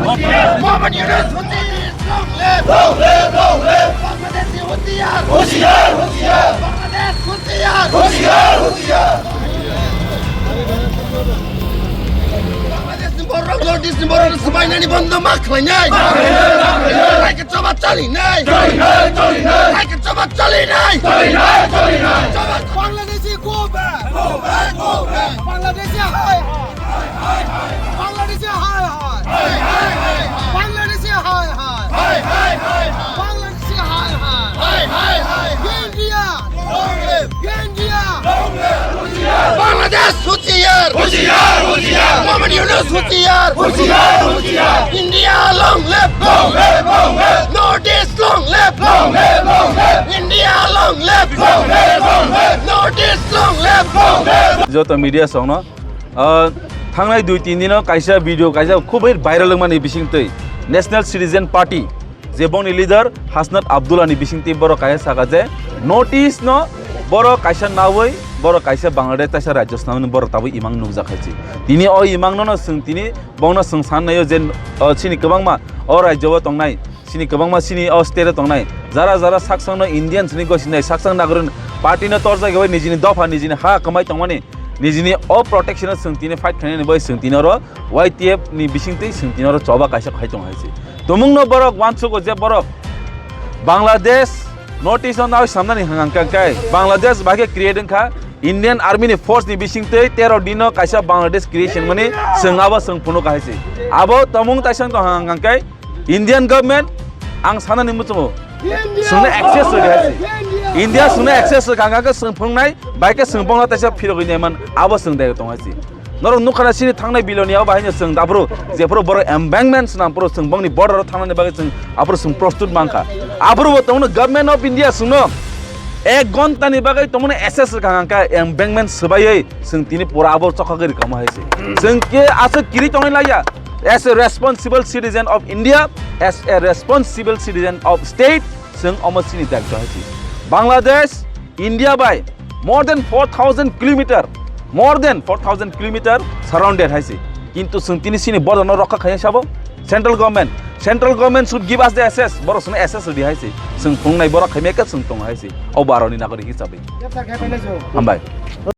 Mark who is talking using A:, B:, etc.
A: Mohammed Yunus long live! Long live! Long live! Bangladeshi Hutiyar! Hutiyar! Hutiyar! Bangladesh Hutiyar! Hutiyar! Hutiyar! Bangladesh borok lordis borok sebainani bondo maklanyai! Hai ke coba cali nai! Hai ke coba cali nai! Bangladeshi go back! Go back! Go back! Bangladeshi high! Bangladeshi high! Bangladeshi high! Bangladeshi high! India! Long live! India! Long live! Bangladesh Hutiyar! Hutiyar! Hutiyar! Mohammed Yunus Hutiyar! Hutiyar! Hutiyar! India long live! Long live! Long live! Northeast long live! Long live! Long live! India long live! Long live! Long live! Northeast long live! Long live!
B: যত media song ন থাংনাই 2-3 দিন কাইসা video কাইসা খুবই viral মানে বিসিংতৈ national citizen party যে বংনি leader Hasnat আব্দুল্লাহনি বিসিংতি বড় কাইসা সাকা যে north east ন বড় কাইসা নাওই বড় কাইসা বাংলাদেশ তাইসা রাজস্থান বড় তাবো ইমাং নুজাখাইছি তিনি ও ইমাং ন সং তিনি বংনা সং সাননাयो যে সিনি गोबांमा ও রাজ্যও তংনাই সিনি गोबांमा সিনি ও স্টেট তংনাই যারা যারা সাকসাং ইন্ডিয়ান সিনি গসিনাই সাকসাং নাগরন পার্টি ন তরজা গয় নিজিনি দফা নিজিনি হা কমাই তংমানি निजिनि अ प्रोटेक्शन सोंतिने फाइट खाने बै सोंतिनर YTF नि बिसिंतै सोंतिनर चबा काइसा खाइतों हाइसे तमुंग न बरक वानसुको जे बरक बांग्लादेश नॉर्थ ईस्ट नाव सामनानि हांगांकाय बांग्लादेश बागे क्रिएटिंग खा इंडियन आर्मी नि फोर्स नि बिसिंतै 13 दिन काइसा बांग्लादेश क्रिएशन मनि सोंगाबा सों फुनुखा हाइसे आबो तमुंग ताइसां तो हांगांकाय इंडियन गवर्नमेंट आं सानानि मुचमो सोंनो एक्सेस हाइसे इंडिया सुने एक्सेस गांगा सोंफुंनाय बाइके सोंफुंना ताइसा फिरगैनायमोन आबो सोंदाय दंहासि नर नुखाना सिनि थांनाय बिलनियाव बाहायनो सों दाब्रो जेफ्रो बर एम्बैंकमेंट नामप्रो सोंबंनि बॉर्डर थांनानै बागै जों आब्रो सों प्रस्तुत मांखा आब्रो तमनो गवर्नमेंट ऑफ इंडिया सुनो 1 घंटानि बागै तमनो एसेस गांगा एम्बैंकमेंट सबायै सों तिनि पुरा आबो चखागरि कमाहायसि जों के आसे किरि तंनाय लाया as a responsible citizen of India as a responsible citizen of state जों अमसिनि दाग दंहासि Bangladesh, India by more than 4,000 kilometer, surrounded haisi. Kintu sentini sini border no rokha khaya sabo. Central government should give us the access. Boro sune access di haisi. Sung pungnai boro khameka sung tong haisi. Au baroni nagori hisabe. Ambai.